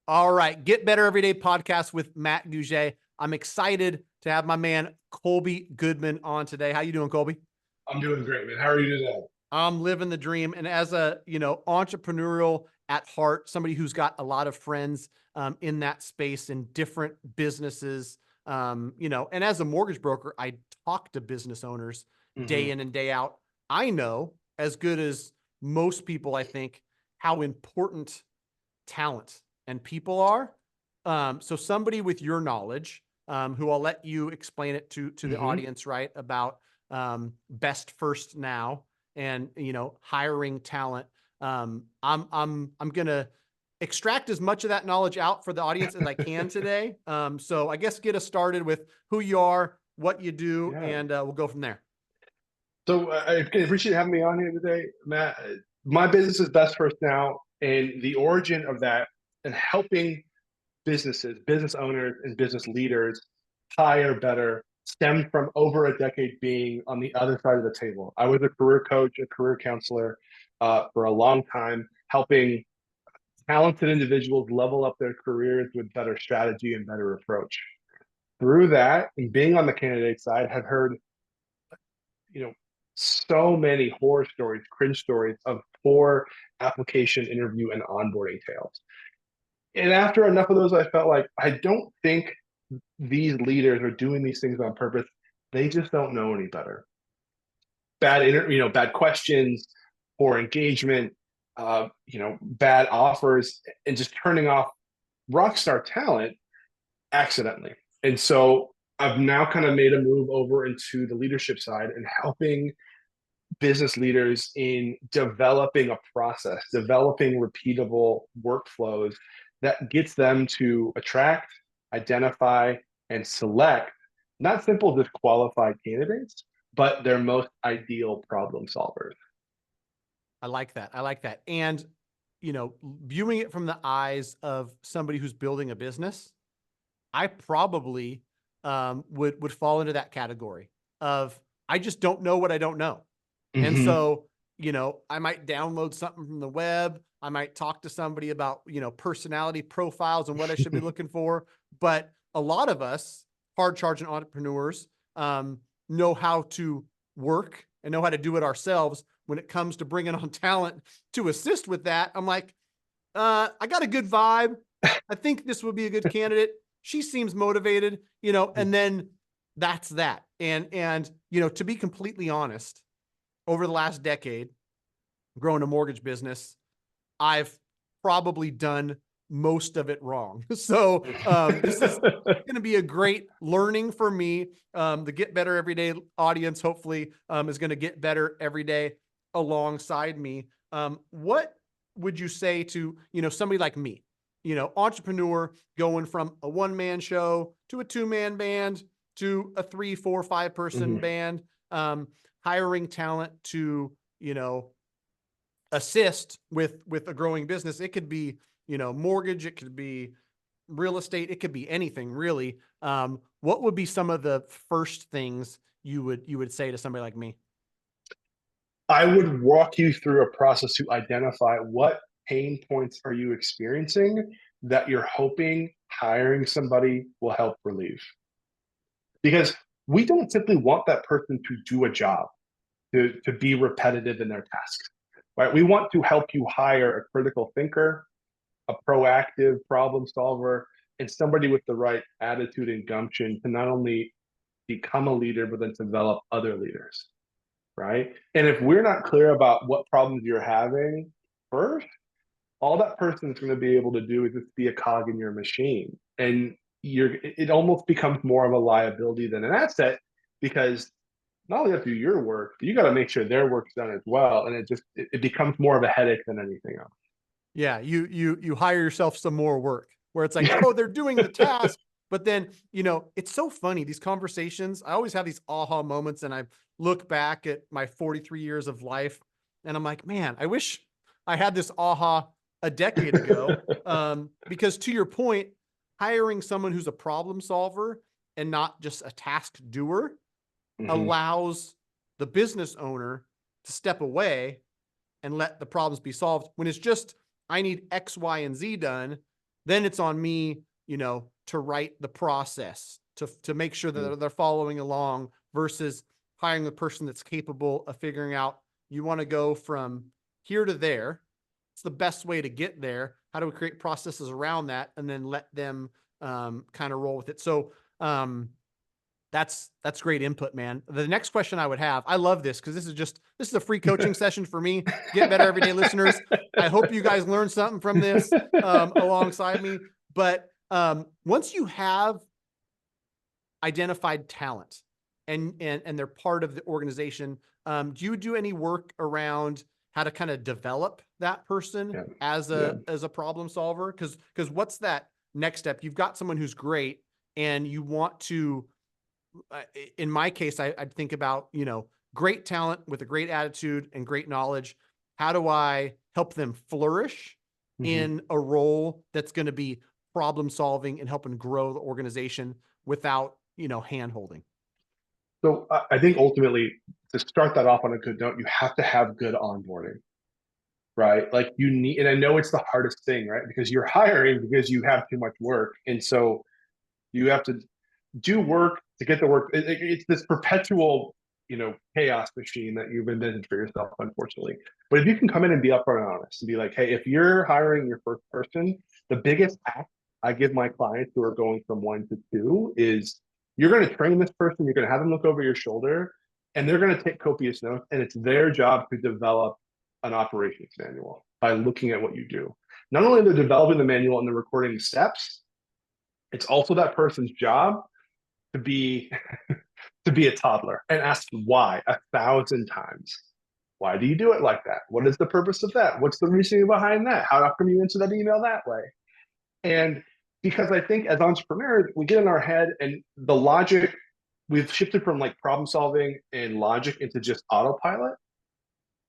All right. Get Better Everyday podcast with Matt Gouge. I'm excited to have my man, Kolby Goodman, on today. How you doing, Kolby? I'm doing great, man. How are you today? I'm living the dream. And as a, entrepreneurial at heart, somebody who's got a lot of friends in that space in different businesses, and as a mortgage broker, I talk to business owners day hmm in and day out. I know as good as most people, I think, how important talent and people are. So somebody with your knowledge, who I'll let you explain it to the hmm audience, right? About best first now and hiring talent. I'm gonna extract as much of that knowledge out for the audience as I can today. So I guess get us started with who you are, what you do, Yeah. and we'll go from there. So I appreciate having me on here today, Matt. My business is Best First Now, and the origin of that and helping business owners, and business leaders hire better stemmed from over a decade being on the other side of the table. I was a career coach, a career counselor for a long time, helping talented individuals level up their careers with better strategy and better approach. Through that and being on the candidate side, have heard you know so many horror stories, cringe stories of poor application, interview, and onboarding tales. And after enough of those, I felt like I don't think these leaders are doing these things on purpose. They just don't know any better. Bad questions, poor engagement, bad offers, and just turning off rockstar talent accidentally. And so I've now kind of made a move over into the leadership side and helping business leaders in developing a process, developing repeatable workflows that gets them to attract, identify, and select not simple just qualified candidates, but their most ideal problem solvers. I like that. I like that. And, viewing it from the eyes of somebody who's building a business, I probably would fall into that category of I just don't know what I don't know. And Mm-hmm. so, I might download something from the web. I might talk to somebody about, personality profiles and what I should be looking for. But a lot of us, hard charging entrepreneurs, know how to work and know how to do it ourselves. When it comes to bringing on talent to assist with that, I'm like, I got a good vibe. I think this would be a good candidate. She seems motivated, and then that's that. And to be completely honest, over the last decade, growing a mortgage business, I've probably done most of it wrong. So this is going to be a great learning for me. The Get Better Everyday audience, hopefully, is going to get better every day alongside me. What would you say to, somebody like me, entrepreneur going from a one-man show to a two-man band to a 3, 4, 5 person Mm-hmm. band, hiring talent to, assist with a growing business. It could be, mortgage, it could be real estate, it could be anything really. What would be some of the first things you would say to somebody like me? I would walk you through a process to identify what pain points are you experiencing that you're hoping hiring somebody will help relieve. Because we don't simply want that person to do a job, to be repetitive in their tasks, right? We want to help you hire a critical thinker, a proactive problem solver, and somebody with the right attitude and gumption to not only become a leader, but then develop other leaders, right? And if we're not clear about what problems you're having first, all that person's going to be able to do is just be a cog in your machine. And it almost becomes more of a liability than an asset because not only have to do your work, but you got to make sure their work's done as well. And it becomes more of a headache than anything Yeah, you hire yourself some more work where it's like, else. oh, they're doing the task, but then, it's so funny. These conversations, I always have these aha moments, and I look back at my 43 years of life, and I'm like, man, I wish I had this aha a decade ago. Because to your point, hiring someone who's a problem solver and not just a task doer hmm allows the business owner to step away and let the problems be solved when it's just, I need X, Y, and Z done. Then it's on me, to write the process to make sure that they're following along versus hiring the person that's capable of figuring out you want to go from here to there. It's the best way to get there. How do we create processes around that and then let them kind of roll with it? So that's great input, man. The next question I would have, I love this because this is a free coaching session for me. Get better everyday listeners. I hope you guys learned something from this alongside me. But once you have identified talent and they're part of the organization, do you do any work around how to kind of develop that person as a problem solver? Because what's that next step? You've got someone who's great and you want to, in my case, I'd think about, great talent with a great attitude and great knowledge. How do I help them flourish in a role that's going to be problem solving and helping grow the organization without, hand holding? So I think ultimately, to start that off on a good note, you have to have good onboarding, right? Like you need, and I know it's the hardest thing, right? Because you're hiring because you have too much work. And so you have to do work to get the work. It's this perpetual, chaos machine that you've invented for yourself, unfortunately. But if you can come in and be upfront and honest and be like, hey, if you're hiring your first person, the biggest hack I give my clients who are going from 1 to 2 is you're going to train this person, you're going to have them look over your shoulder, and they're going to take copious notes. And it's their job to develop an operations manual by looking at what you do. Not only are they developing the manual and they're recording steps, it's also that person's job to be to be a toddler and ask why 1,000 times. Why do you do it like that? What is the purpose of that? What's the reasoning behind that? How come you answer that email that way? And because I think as entrepreneurs, we get in our head and the logic, we've shifted from like problem solving and logic into just autopilot.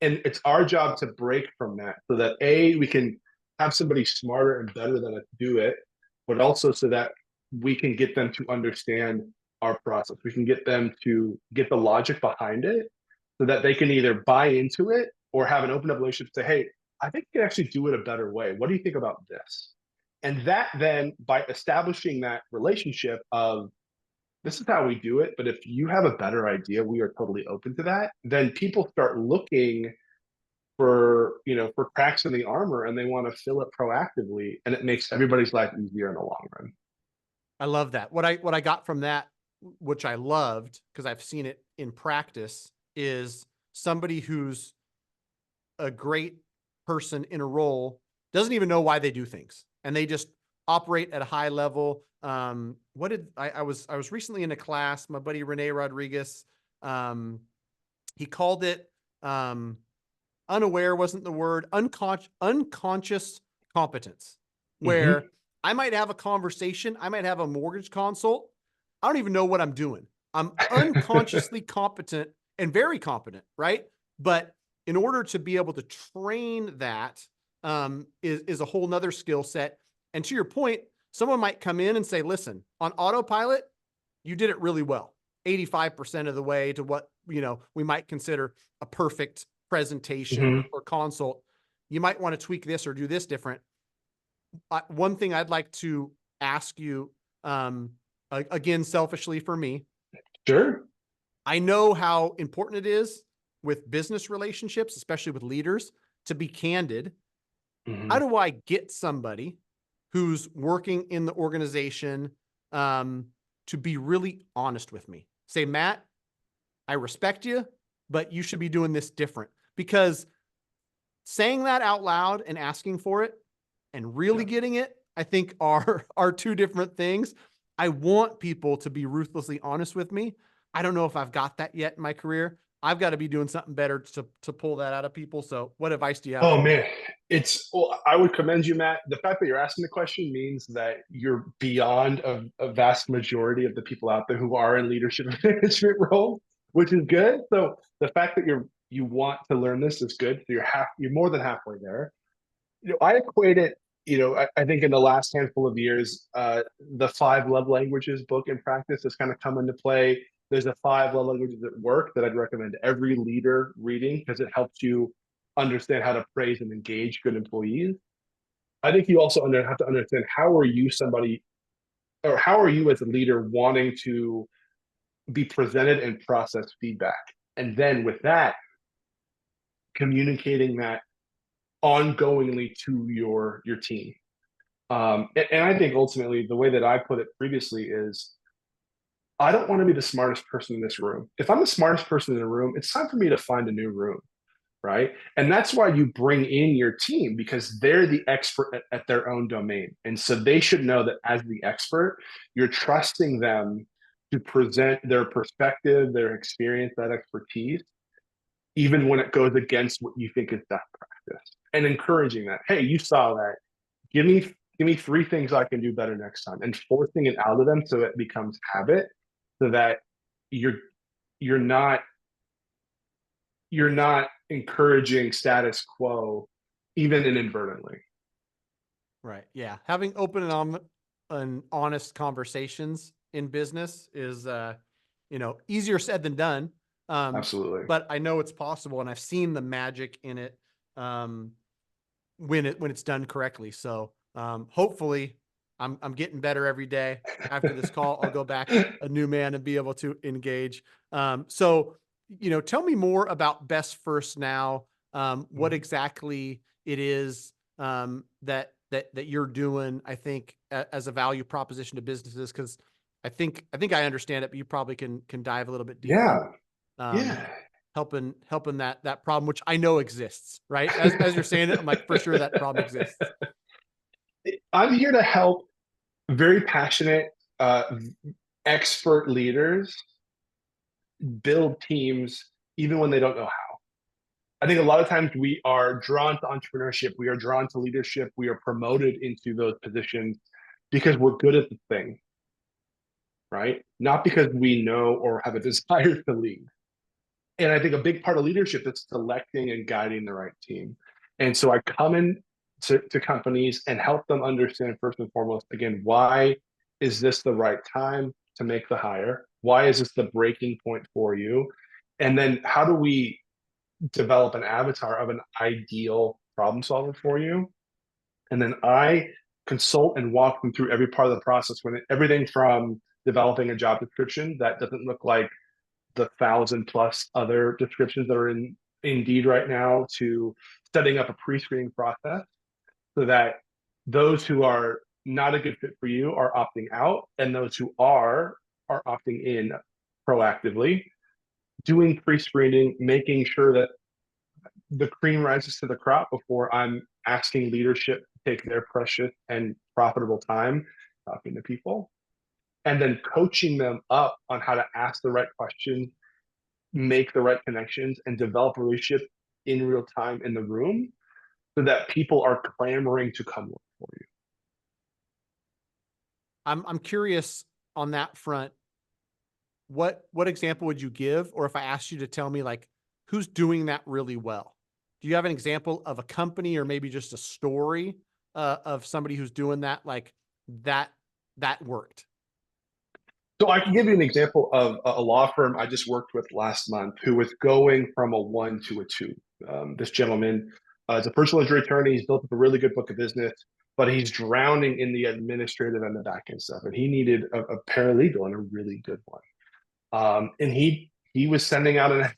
And it's our job to break from that so that we can have somebody smarter and better than us do it, but also so that we can get them to understand our process. We can get them to get the logic behind it so that they can either buy into it or have an open up relationship, say, hey, I think you can actually do it a better way. What do you think about this? And that then, by establishing that relationship of this is how we do it, but if you have a better idea, we are totally open to that, then people start looking for cracks in the armor and they want to fill it proactively, and it makes everybody's life easier in the long run. I love that. What I got from that, which I loved because I've seen it in practice, is somebody who's a great person in a role doesn't even know why they do things and they just operate at a high level. What did I was recently in a class, my buddy Rene Rodriguez, he called it unaware wasn't the word, unconscious competence, where I might have a conversation, I might have a mortgage consult, I don't even know what I'm doing. I'm unconsciously competent and very competent, right? But in order to be able to train that is a whole nother skill set. And to your point, someone might come in and say, listen, on autopilot, you did it really well, 85% of the way to what, we might consider a perfect presentation or consult. You might want to tweak this or do this different. One thing I'd like to ask you, again, selfishly for me. Sure. I know how important it is with business relationships, especially with leaders, to be candid. How do I get somebody who's working in the organization to be really honest with me? Say, Matt, I respect you, but you should be doing this different. Because saying that out loud and asking for it and really getting it, I think are two different things. I want people to be ruthlessly honest with me. I don't know if I've got that yet in my career. I've got to be doing something better to pull that out of people. So what advice do you have? Oh man, I would commend you, Matt. The fact that you're asking the question means that you're beyond a vast majority of the people out there who are in leadership and management roles, which is good. So the fact that you want to learn this is good. So you're more than halfway there. I equate it, I think in the last handful of years, the 5 love languages book in practice has kind of come into play. There's a 5 love languages at work that I'd recommend every leader reading because it helps you understand how to praise and engage good employees. I think you also have to understand, how are you somebody, or how are you as a leader wanting to be presented and process feedback? And then with that, communicating that ongoingly to your team. And I think ultimately the way that I put it previously is, I don't want to be the smartest person in this room. If I'm the smartest person in the room, it's time for me to find a new room, right? And that's why you bring in your team, because they're the expert at their own domain. And so they should know that as the expert, you're trusting them to present their perspective, their experience, that expertise, even when it goes against what you think is best practice, and encouraging that. Hey, you saw that. Give me three things I can do better next time, and forcing it out of them so it becomes habit, so that you're you're not you're not encouraging status quo, even inadvertently. Right. Yeah. Having open and honest conversations in business is, easier said than done. Um, Absolutely. but I know it's possible, and I've seen the magic in it, um, when it's done correctly. So, hopefully I'm getting better every day. After this call, I'll go back a new man and be able to engage. So, tell me more about Best First now. What exactly it is, that you're doing, I think, as a value proposition to businesses. Cause I think I understand it, but you probably can dive a little bit deeper. Yeah. Um, Yeah. helping that problem, which I know exists, right? As you're saying it, I'm like, for sure that problem exists. I'm here to help very passionate, uh, expert leaders build teams even when they don't know how. I think a lot of times we are drawn to entrepreneurship, we are drawn to leadership, we are promoted into those positions because we're good at the thing, right? Not because we know or have a desire to lead. And I think a big part of leadership is selecting and guiding the right team. And so I come in to companies and help them understand, first and foremost, again, why is this the right time to make the hire? Why is this the breaking point for you? And then how do we develop an avatar of an ideal problem solver for you? And then I consult and walk them through every part of the process, everything from developing a job description that doesn't look like the 1,000+ other descriptions that are in Indeed right now, to setting up a pre-screening process so that those who are not a good fit for you are opting out, and those who are opting in proactively, doing pre-screening, making sure that the cream rises to the crop before I'm asking leadership to take their precious and profitable time talking to people, and then coaching them up on how to ask the right questions, make the right connections, and develop a relationship in real time in the room, so that people are clamoring to come work for you. I'm curious on that front. What example would you give? Or if I asked you to tell me, like, who's doing that really well? Do you have an example of a company, or maybe just a story, of somebody who's doing that, like that, that worked? So I can give you an example of a law firm I just worked with last month who was going from a one to a two. This gentleman is a personal injury attorney. He's built up a really good book of business, but he's drowning in the administrative and the back end stuff. And he needed a paralegal, and a really good one. And he was sending out a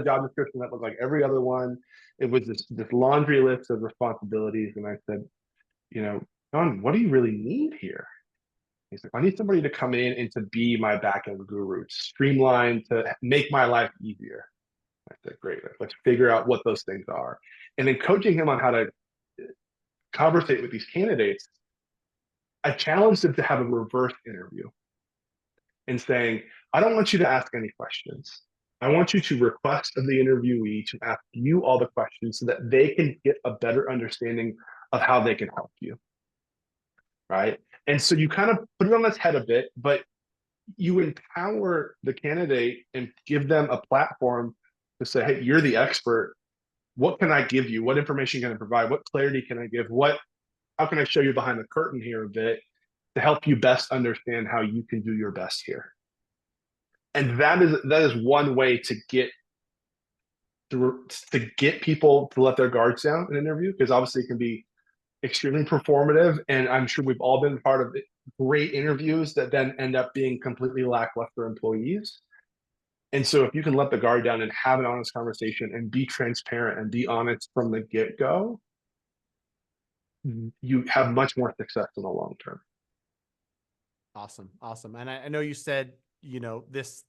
job description that looked like every other one. It was this laundry list of responsibilities, and I said, John, what do you really need here? He's like, I need somebody to come in and to be my back end guru, streamline, to make my life easier. I said, great, let's figure out what those things are. And then coaching him on how to conversate with these candidates, I challenged him to have a reverse interview and saying, I don't want you to ask any questions. I want you to request of the interviewee to ask you all the questions so that they can get a better understanding of how they can help you. Right. And so you kind of put it on its head a bit, but you empower the candidate and give them a platform to say, hey, you're the expert. What can I give you? What information can I provide? What clarity can I give? How can I show you behind the curtain here a bit to help you best understand how you can do your best here? And that is one way to get people to let their guards down in an interview, because obviously it can be extremely performative. And I'm sure we've all been part of great interviews that then end up being completely lackluster employees. And so if you can let the guard down and have an honest conversation and be transparent and be honest from the get-go, you have much more success in the long term. Awesome. Awesome. And I know you said, this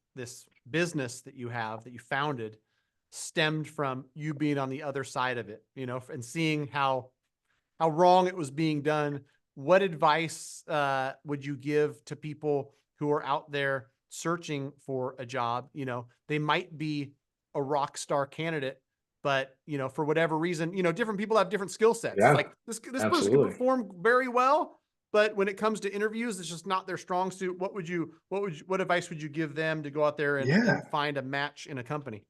business that you have, that you founded, stemmed from you being on the other side of it, and seeing how wrong it was being done. What advice would you give to people who are out there searching for a job? They might be a rock star candidate, but for whatever reason, different people have different skill sets. Yeah, Like this person can perform very well, but when it comes to interviews, it's just not their strong suit. What advice would you give them to go out there and find a match in a company?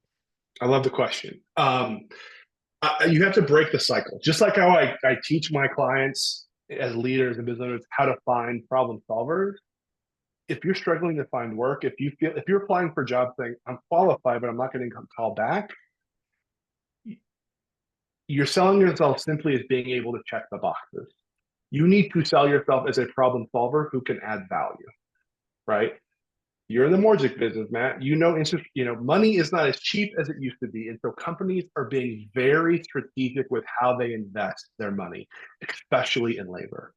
I love the question. You have to break the cycle. Just like how I teach my clients as leaders and business owners how to find problem solvers. If you're struggling to find work, if you're applying for jobs saying, I'm qualified, but I'm not getting called back, you're selling yourself simply as being able to check the boxes. You need to sell yourself as a problem solver who can add value, right? You're in the mortgage business, Matt. Money is not as cheap as it used to be. And so companies are being very strategic with how they invest their money, especially in labor.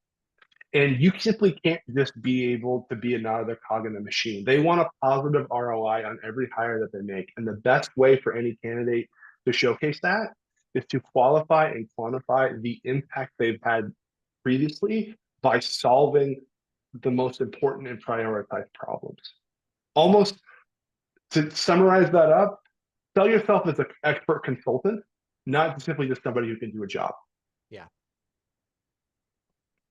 And you simply can't just be able to be another cog in the machine. They want a positive ROI on every hire that they make. And the best way for any candidate to showcase that is to qualify and quantify the impact they've had previously by solving the most important and prioritized problems. Almost to summarize that up, sell yourself as an expert consultant, not simply just somebody who can do a job. Yeah.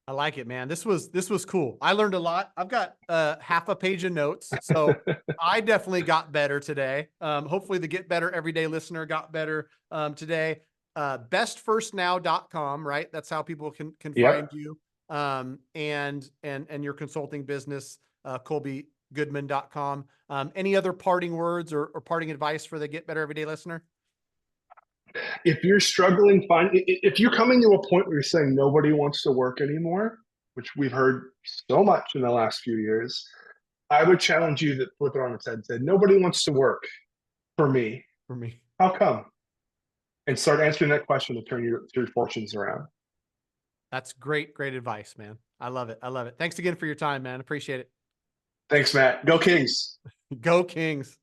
I like it, man. This was cool. I learned a lot. I've got half a page of notes, so I definitely got better today. Hopefully the Get Better Everyday listener got better today. Bestfirstnow.com, right? That's how people can find you. And your consulting business, KolbyGoodman.com. Any other parting words or parting advice for the Get Better Everyday listener? If you're struggling, if you're coming to a point where you're saying nobody wants to work anymore, which we've heard so much in the last few years, I would challenge you to flip it on its head and say, nobody wants to work for me. How come? And start answering that question to turn your fortunes around. That's great advice, man. I love it. Thanks again for your time, man. Appreciate it. Thanks, Matt. Go Kings. Go Kings.